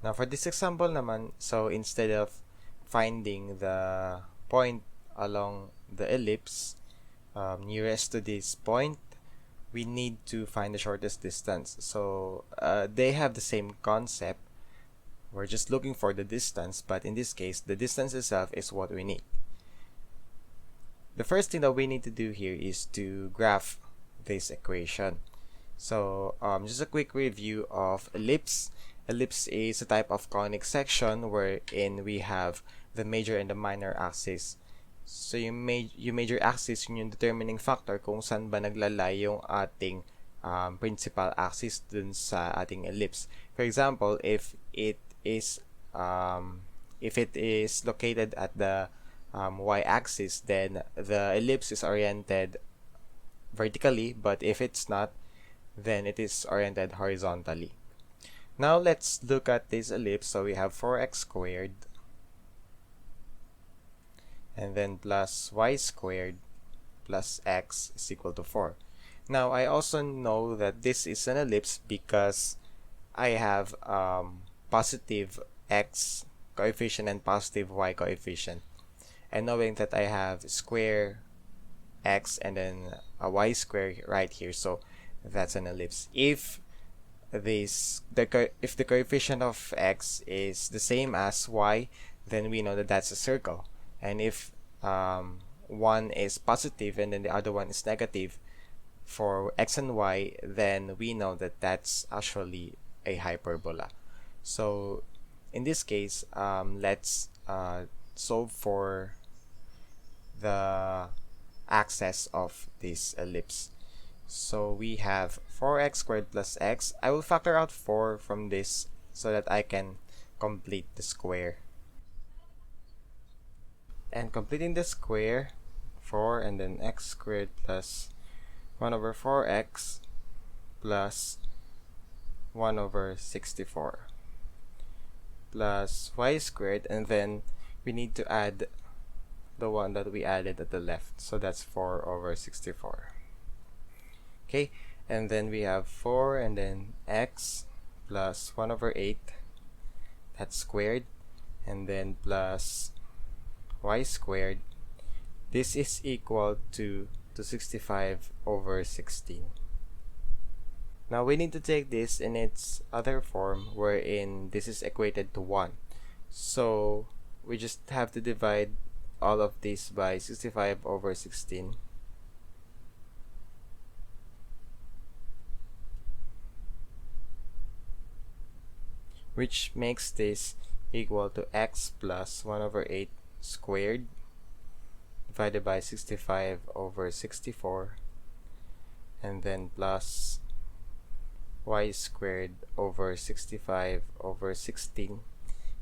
Now for this example naman, so instead of finding the point along the ellipse nearest to this point, we need to find the shortest distance. So they have the same concept. We're just looking for the distance, but in this case, the distance itself is what we need. The first thing that we need to do here is to graph this equation. So just a quick review of ellipse. Ellipse is a type of conic section wherein we have the major and the minor axis. So yung major axis, yun yung determining factor kung saan ba naglalay yung ating principal axis dun sa ating ellipse. For example, if it is located at the y-axis, then the ellipse is oriented vertically, but if it's not, then it is oriented horizontally. Now let's look at this ellipse. So we have 4x squared and then plus y squared plus x is equal to 4. Now I also know that this is an ellipse because I have positive x coefficient and positive y coefficient. And knowing that I have square x and then a y square right here, so that's an ellipse. If the coefficient of x is the same as y, then we know that that's a circle. And if one is positive and then the other one is negative for x and y, then we know that that's actually a hyperbola. So in this case, let's solve for the axis of this ellipse. So we have 4x squared plus x. I will factor out 4 from this so that I can complete the square. And completing the square, 4 and then x squared plus 1 over 4x plus 1 over 64 plus y squared, and then we need to add the one that we added at the left, so that's 4 over 64. Okay, and then we have 4 and then x plus 1 over 8, that's squared, and then plus y squared. This is equal to 65 over 16. Now we need to take this in its other form wherein this is equated to 1. So we just have to divide all of this by 65 over 16. Which makes this equal to x plus 1 over 8 squared divided by 65 over 64, and then plus y squared over 65 over 16,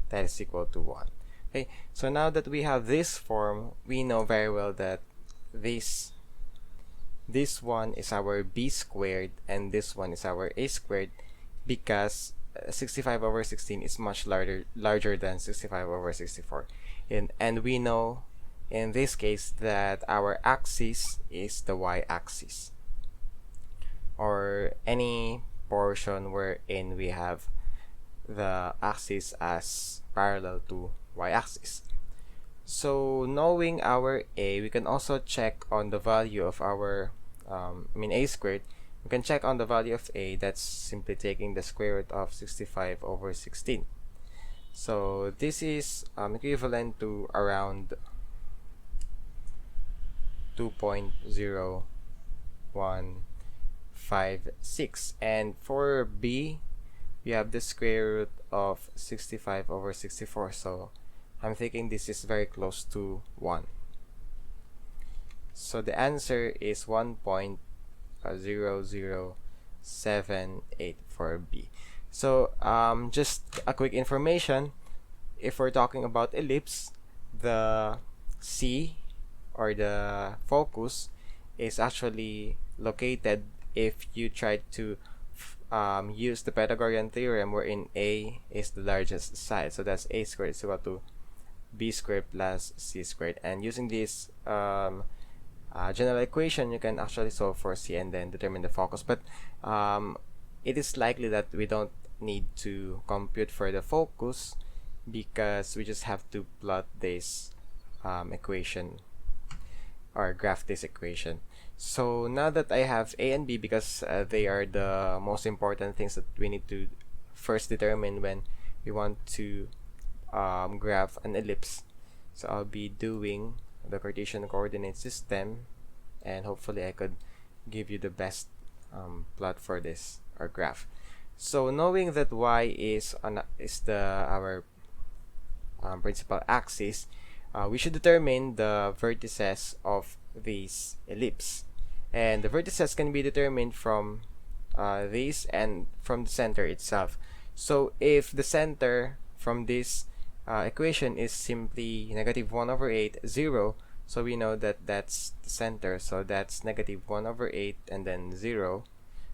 that is equal to 1. Okay, so now that we have this form, we know very well that this one is our b squared and this one is our a squared, because 65 over 16 is much larger than 65 over 64. And we know in this case that our axis is the y-axis, or any portion wherein we have the axis as parallel to y-axis. So knowing our a, we can also check on the value of our a squared. We can check on the value of a, that's simply taking the square root of 65 over 16. So this is equivalent to around 2.0156. And for b, we have the square root of 65 over 64. So I'm thinking this is very close to 1. So the answer is 1.0078 for b. So just a quick information, if we're talking about ellipse, the C or the focus is actually located if you try to use the Pythagorean theorem wherein a is the largest side. So that's a squared is equal to b squared plus c squared. And using this general equation, you can actually solve for c and then determine the focus. But it is likely that we don't need to compute for the focus because we just have to plot this equation or graph this equation. So now that I have A and B, because they are the most important things that we need to first determine when we want to graph an ellipse. So I'll be doing the Cartesian coordinate system, and hopefully I could give you the best plot for this or graph. So knowing that y is our principal axis, we should determine the vertices of this ellipse, and the vertices can be determined from these and from the center itself. So if the center from this equation is simply -1/8, 0, so we know that that's the center, so that's -1/8 and then 0.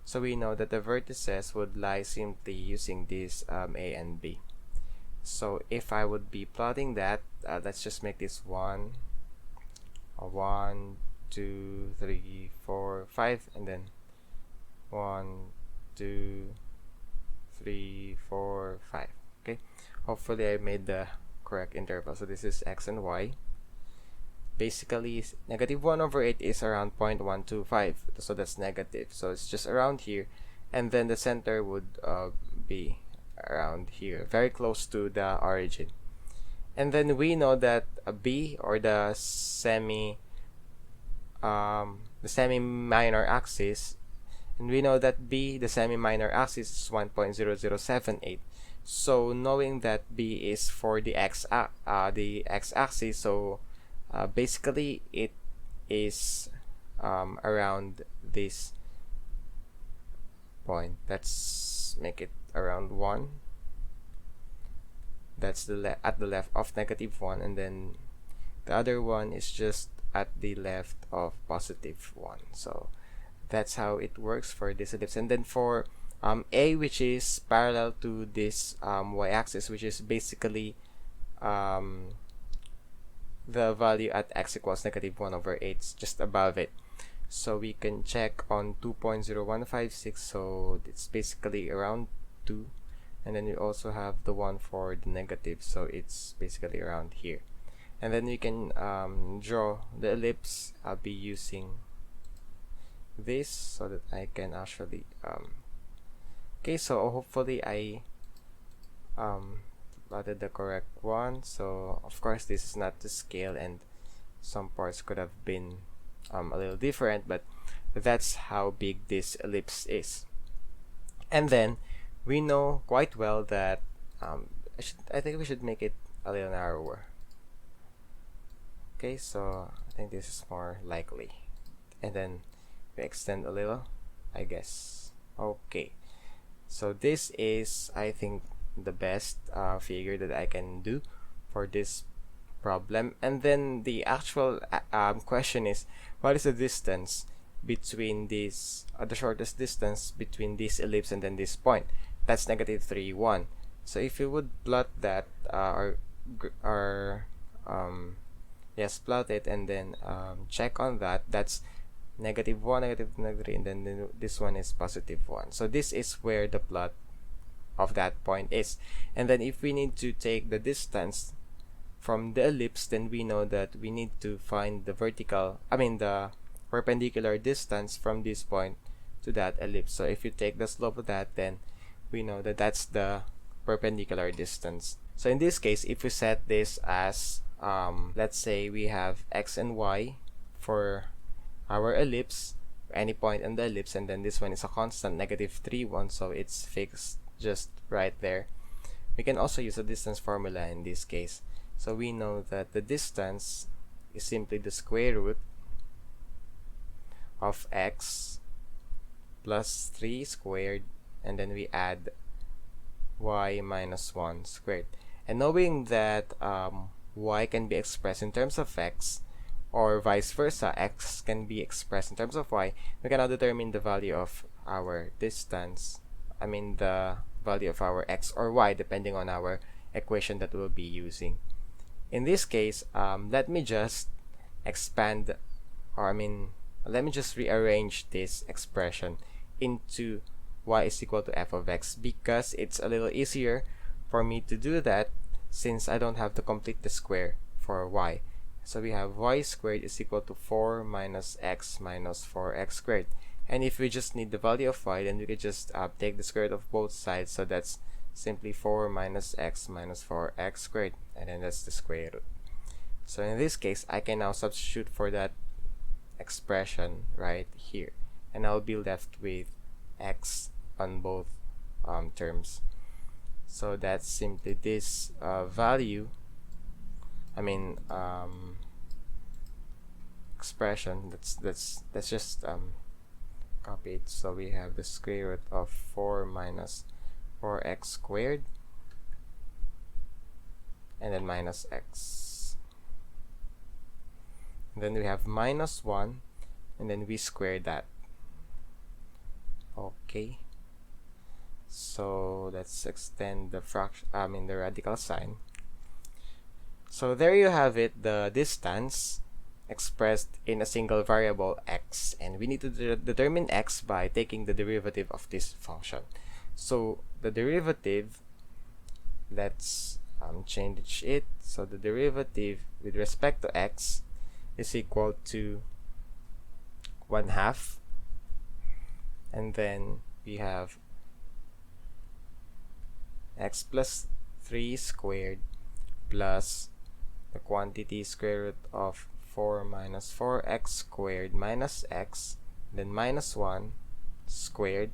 So we know that the vertices would lie simply using this A and B. So if I would be plotting that, let's just make this 1, 2, 3, 4, 5, and then 1, 2, 3, 4, 5. Okay, hopefully I made the correct interval. So this is x and y. Basically, -1/8 is around 0.125, so that's negative, so it's just around here, and then the center would be around here, very close to the origin. And then we know that B, or the semi-minor axis, and we know that B, the semi-minor axis, is 1.0078. So knowing that B is for the x-axis, so basically it is around this point. Let's make it around 1. That's at the left of -1, and then the other one is just at the left of +1. So that's how it works for this ellipse. And then for A, which is parallel to this y-axis, which is basically the value at x equals -1/8, just above it. So we can check on 2.0156, so it's basically around 2. And then we also have the one for the negative, so it's basically around here. And then we can draw the ellipse. I'll be using this so that I can actually okay, so hopefully I plotted the correct one. So of course this is not to scale, and some parts could have been a little different, but that's how big this ellipse is. And then we know quite well that I think we should make it a little narrower. Okay, so I think this is more likely, and then we extend a little, I guess. Okay, so this is, I think, the best figure that I can do for this problem. And then the actual question is, what is the distance between this, the shortest distance between this ellipse and then this point? That's -3, 1. So if you would plot that, yes, plot it, and then check on that. That's -1, -3, and then this one is +1. So this is where the plot of that point is. And then if we need to take the distance from the ellipse, then we know that we need to find the the perpendicular distance from this point to that ellipse. So if you take the slope of that, then we know that that's the perpendicular distance. So in this case, if we set this as let's say we have x and y for our ellipse, any point in the ellipse, and then this one is a constant, -3, 1, so it's fixed just right there. We can also use a distance formula in this case. So we know that the distance is simply the square root of x plus 3 squared, and then we add y minus 1 squared. And knowing that y can be expressed in terms of x, or vice versa, x can be expressed in terms of y, we can now determine the value of our distance, the value of our x or y, depending on our equation that we'll be using. In this case, let me just expand, or let me just rearrange this expression into y is equal to f of x, because it's a little easier for me to do that since I don't have to complete the square for y. So we have y squared is equal to 4 minus x minus 4x squared. And if we just need the value of y, then we could just take the square root of both sides. So that's simply 4 minus x minus 4x squared, and then that's the square root. So in this case, I can now substitute for that expression right here, and I'll be left with x on both terms. So that's simply this value, expression. Let's just copy it. So we have the square root of 4 minus 4x squared, and then minus x. And then we have minus 1, and then we square that. Okay. So let's extend the the radical sign. So there you have it, the distance expressed in a single variable x, and we need to determine x by taking the derivative of this function. So the derivative, let's change it. So the derivative with respect to x is equal to 1/2, and then we have x plus 3 squared plus the quantity square root of 4 minus 4x squared minus x, then minus 1 squared,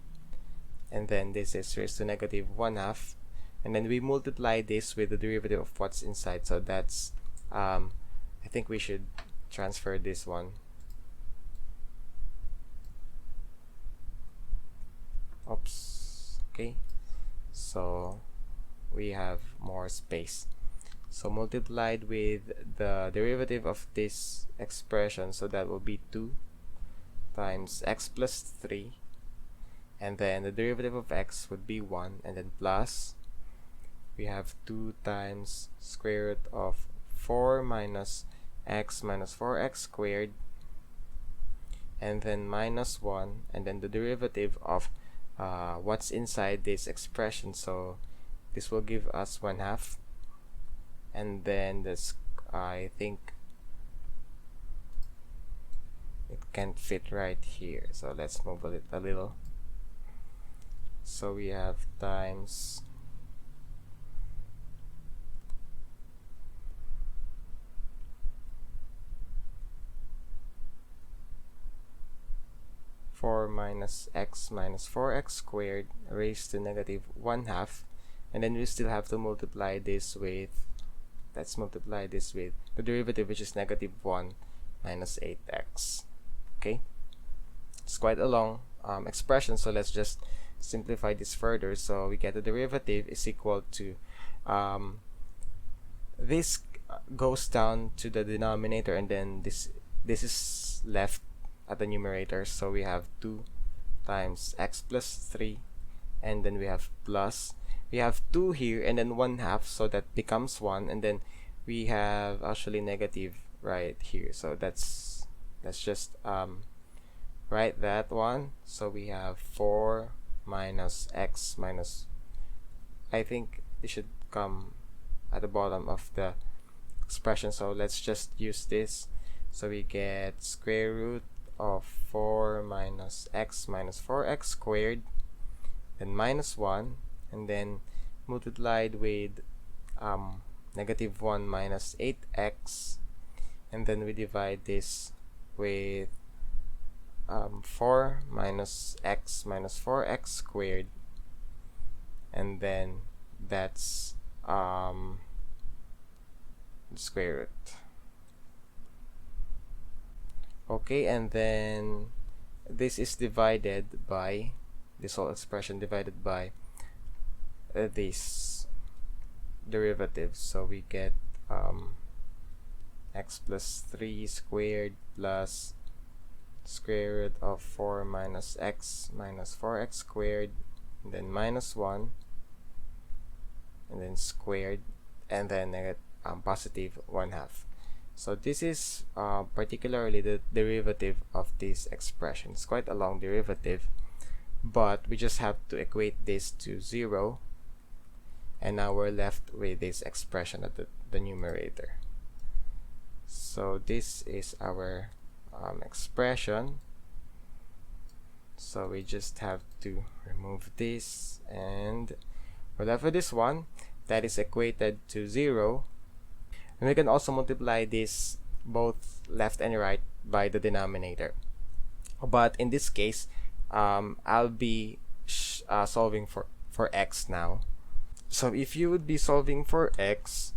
and then this is raised to negative 1/2, and then we multiply this with the derivative of what's inside. So that's I think we should transfer this one. Oops. Okay, so we have more space. So multiplied with the derivative of this expression, so that will be 2 times x plus 3, and then the derivative of x would be 1, and then plus we have 2 times square root of 4 minus x minus 4x squared, and then minus 1, and then the derivative of what's inside this expression. So this will give us 1/2, and then this, I think it can't fit right here, so let's move it a little. So we have times 4 minus x minus 4x squared raised to negative 1/2, and then we still have to multiply this with, let's multiply this with the derivative, which is negative 1 minus 8x. Okay, it's quite a long expression, so let's just simplify this further. So we get the derivative is equal to this goes down to the denominator, and then this is left at the numerator. So we have 2 times x plus 3, and then we have plus, we have 2 here, and then 1/2, so that becomes 1, and then we have actually negative right here. So let's just write that one. So we have 4 minus x minus, I think it should come at the bottom of the expression, so let's just use this. So we get square root of 4 minus x minus 4x squared, then minus 1, and then multiplied with negative 1 minus 8x, and then we divide this with 4 minus x minus 4x squared, and then that's the square root. Okay, and then this is divided by, this whole expression divided by this derivative. So we get x plus 3 squared plus square root of 4 minus x minus 4x squared, and then minus 1, and then squared, and then positive 1/2. So this is particularly the derivative of this expression. It's quite a long derivative, but we just have to equate this to 0, and now we're left with this expression at the numerator. So this is our expression. So we just have to remove this, and we're left with this one that is equated to 0. And we can also multiply this both left and right by the denominator. But in this case, I'll be solving for x now. So if you would be solving for x,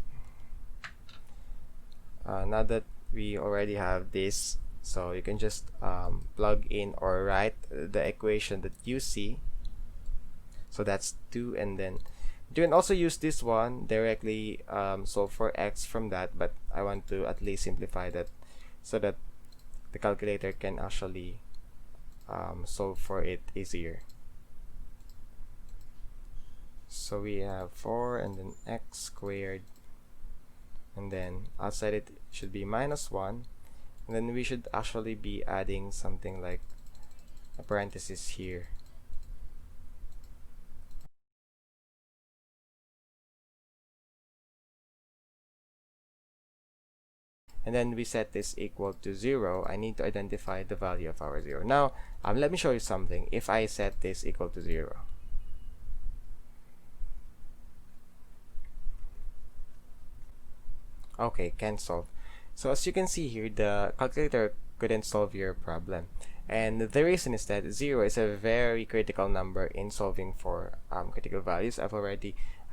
now that we already have this, so you can just plug in or write the equation that you see. So that's 2, and then you can also use this one directly, solve for x from that, but I want to at least simplify that so that the calculator can actually solve for it easier. So we have 4 and then x squared, and then outside it should be minus 1, and then we should actually be adding something like a parenthesis here. And then we set this equal to 0. I need to identify the value of our 0. Now, let me show you something. If I set this equal to 0, okay, can't solve. So as you can see here, the calculator couldn't solve your problem. And the reason is that 0 is a very critical number in solving for critical values. I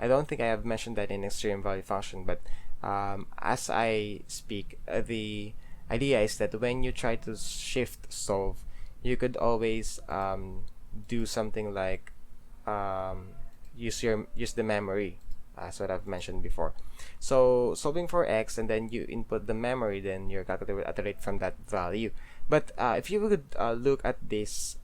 don't think I have mentioned that in extreme value function, but as I speak, the idea is that when you try to shift solve, you could always do something like use the memory, as what I've mentioned before. So solving for x, and then you input the memory, then your calculator will iterate from that value. But if you would look at this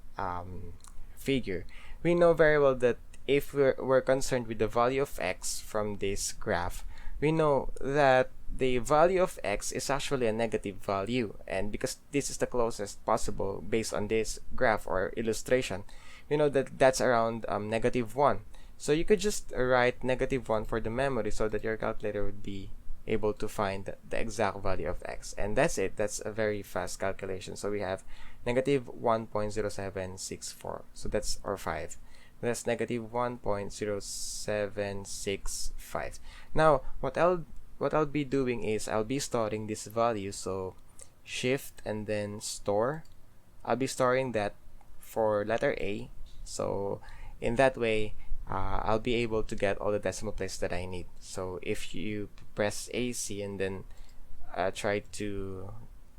figure, we know very well that if we're concerned with the value of x from this graph, we know that the value of x is actually a negative value, and because this is the closest possible based on this graph or illustration, we know that that's around -1. So you could just write -1 for the memory so that your calculator would be able to find the exact value of x, and that's it. That's a very fast calculation. So we have -1.0764, so that's or 5. That's -1.0765. Now what I'll be doing is I'll be storing this value. So shift and then store. I'll be storing that for letter A. So in that way, I'll be able to get all the decimal places that I need. So if you press AC and then try to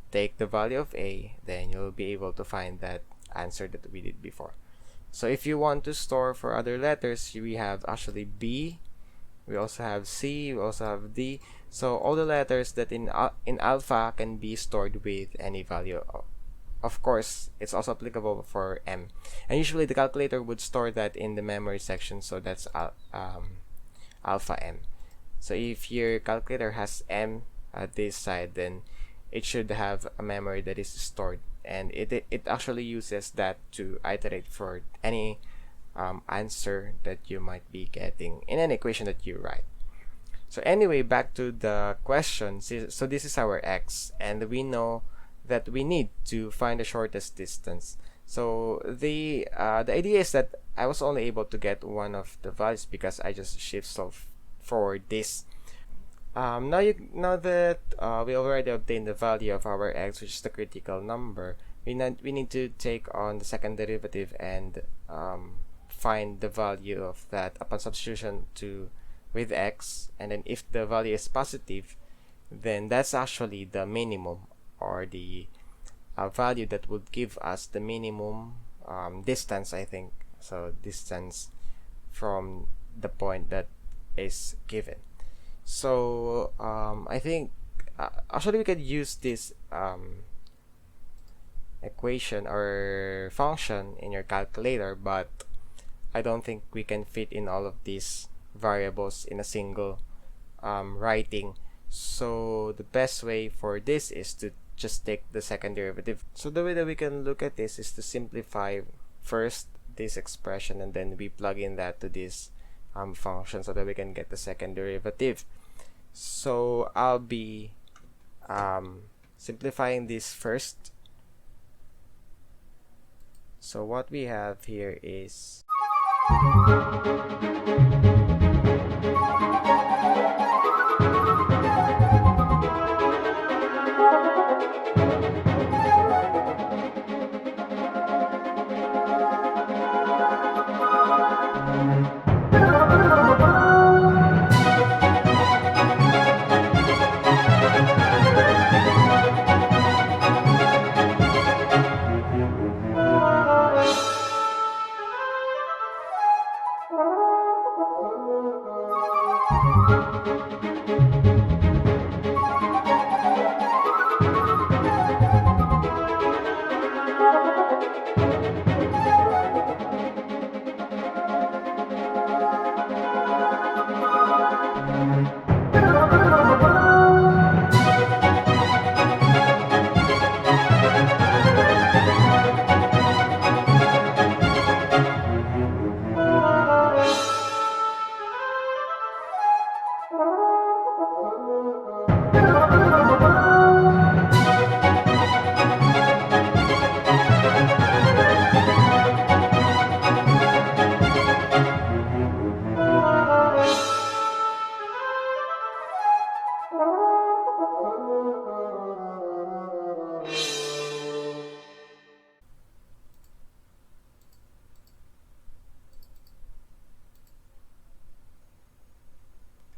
take the value of A, then you'll be able to find that answer that we did before. So if you want to store for other letters, we have actually B, we also have C, we also have D. So all the letters that in alpha can be stored with any value. Of course, it's also applicable for M. And usually the calculator would store that in the memory section, so that's alpha M. So if your calculator has M at this side, then it should have a memory that is stored, and it actually uses that to iterate for any answer that you might be getting in an equation that you write. So anyway, back to the question. So this is our x, and we know that we need to find the shortest distance. So the idea is that I was only able to get one of the values because I just shift solve for this. Now that we already obtained the value of our x, which is the critical number, we need to take on the second derivative and find the value of that upon substitution with x. And then if the value is positive, then that's actually the minimum, or the value that would give us the minimum distance, I think. So distance from the point that is given. So I think actually we could use this equation or function in your calculator, but I don't think we can fit in all of these variables in a single writing. So the best way for this is to just take the second derivative. So the way that we can look at this is to simplify first this expression, and then we plug in that to this function so that we can get the second derivative. So I'll be simplifying this first. So what we have here is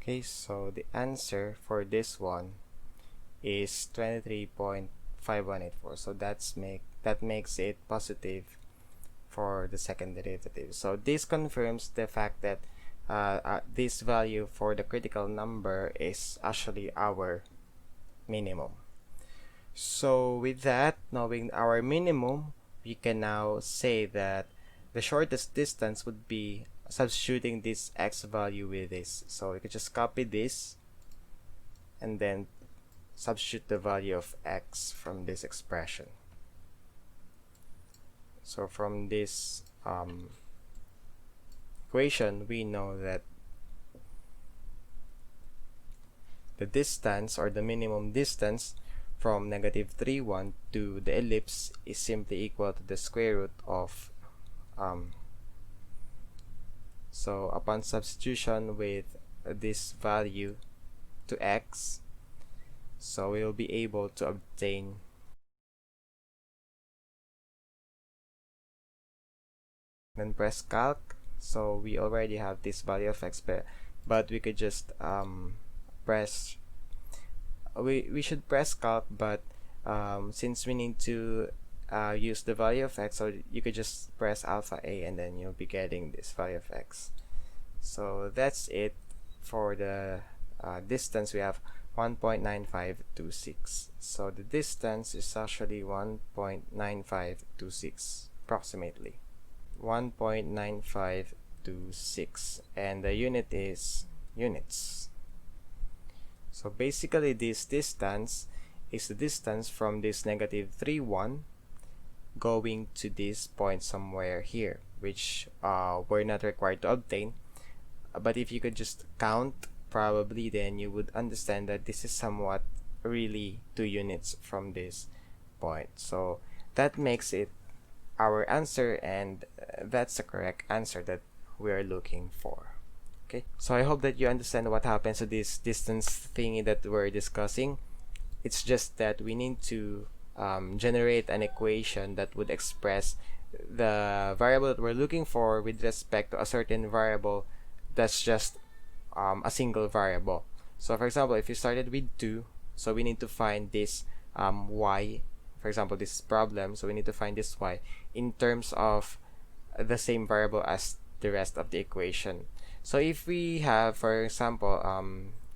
okay, so the answer for this one is 23.5184. So that makes it positive for the second derivative. So this confirms the fact that this value for the critical number is actually our minimum. So with that, knowing our minimum, we can now say that the shortest distance would be substituting this x value with this. So we could just copy this and then substitute the value of x from this expression. So from this equation, we know that the distance, or the minimum distance, from -3, 1 to the ellipse is simply equal to the square root of so upon substitution with this value to x, so we will be able to obtain then press calc. So we already have this value of x, but we could just press we should press calc, but since we need to use the value of x, so you could just press alpha a and then you'll be getting this value of x. So that's it for the distance. We have 1.9526. So the distance is actually 1.9526 approximately, 1.9526, and the unit is units. So basically this distance is the distance from this -3, 1 going to this point somewhere here, which we're not required to obtain. But if you could just count, probably, then you would understand that this is somewhat really 2 units from this point. So that makes it our answer, and that's the correct answer that we are looking for. Okay, so I hope that you understand what happens to this distance thingy that we're discussing. It's just that we need to generate an equation that would express the variable that we're looking for with respect to a certain variable that's just a single variable. So for example, if you started with 2, so we need to find this y, for example this problem, so we need to find this y in terms of the same variable as the rest of the equation. So if we have, for example,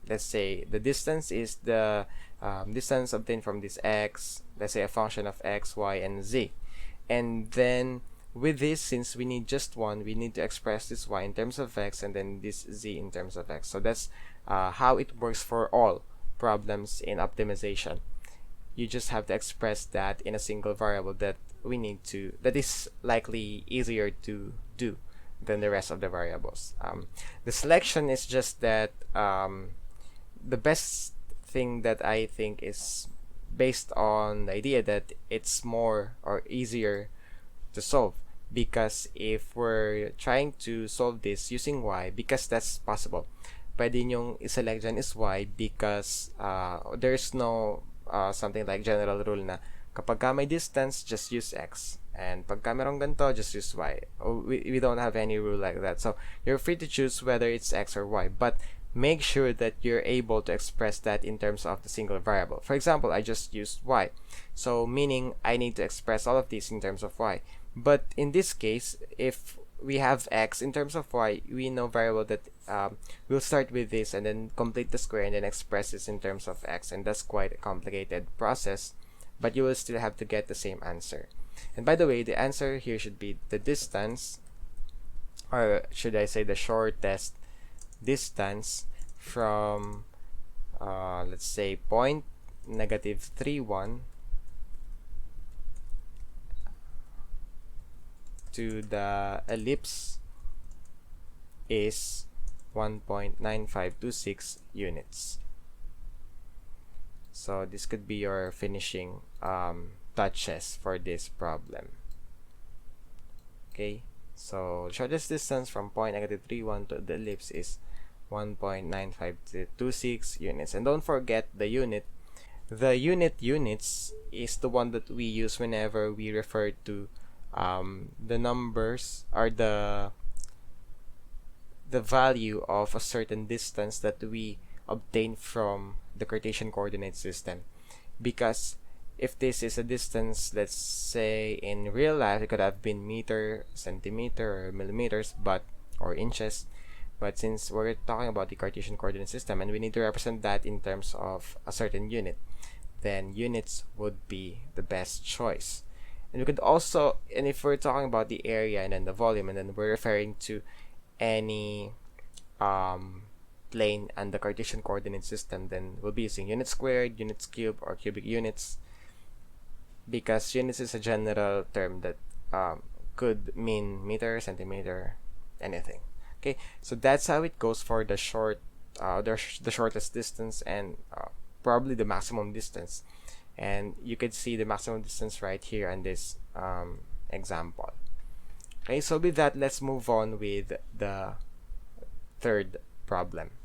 let's say the distance is the distance obtained from this x, let's say a function of x, y, and z, and then with this, since we need just one, we need to express this y in terms of x and then this z in terms of x. So that's how it works for all problems in optimization. You just have to express that in a single variable that that is likely easier to do than the rest of the variables. The selection is just that the best thing that I think is based on the idea that it's more or easier to solve, because if we're trying to solve this using y, because that's possible, pwede nyong iselect dyan is y, because there's no something like general rule na kapag ka may distance, just use x, and pagka merong ganito, just use y. We don't have any rule like that, so you're free to choose whether it's x or y, but make sure that you're able to express that in terms of the single variable. For example, I just used y, so meaning I need to express all of these in terms of y. But in this case, if we have x in terms of y, we know very well that we'll start with this and then complete the square and then express this in terms of x, and that's quite a complicated process, but you will still have to get the same answer. And by the way, the answer here should be the distance, or should I say the shortest distance from let's say point -31 to the ellipse is 1.9526 units. So this could be your finishing touches for this problem. Okay, so shortest distance from point -31 to the ellipse is 1.9526 units. And don't forget the unit. The units is the one that we use whenever we refer to the numbers, or the value of a certain distance that we obtain from the Cartesian coordinate system. Because if this is a distance, let's say in real life, it could have been meter, centimeter, or millimeters, or inches. But since we're talking about the Cartesian coordinate system and we need to represent that in terms of a certain unit, then units would be the best choice. And we could also, and if we're talking about the area and then the volume, and then we're referring to any plane and the Cartesian coordinate system, then we'll be using units squared, units cubed, or cubic units, because units is a general term that could mean meter, centimeter, anything. Okay, so that's how it goes for the shortest distance and probably the maximum distance. And you could see the maximum distance right here in this example. Okay, so with that, let's move on with the third problem.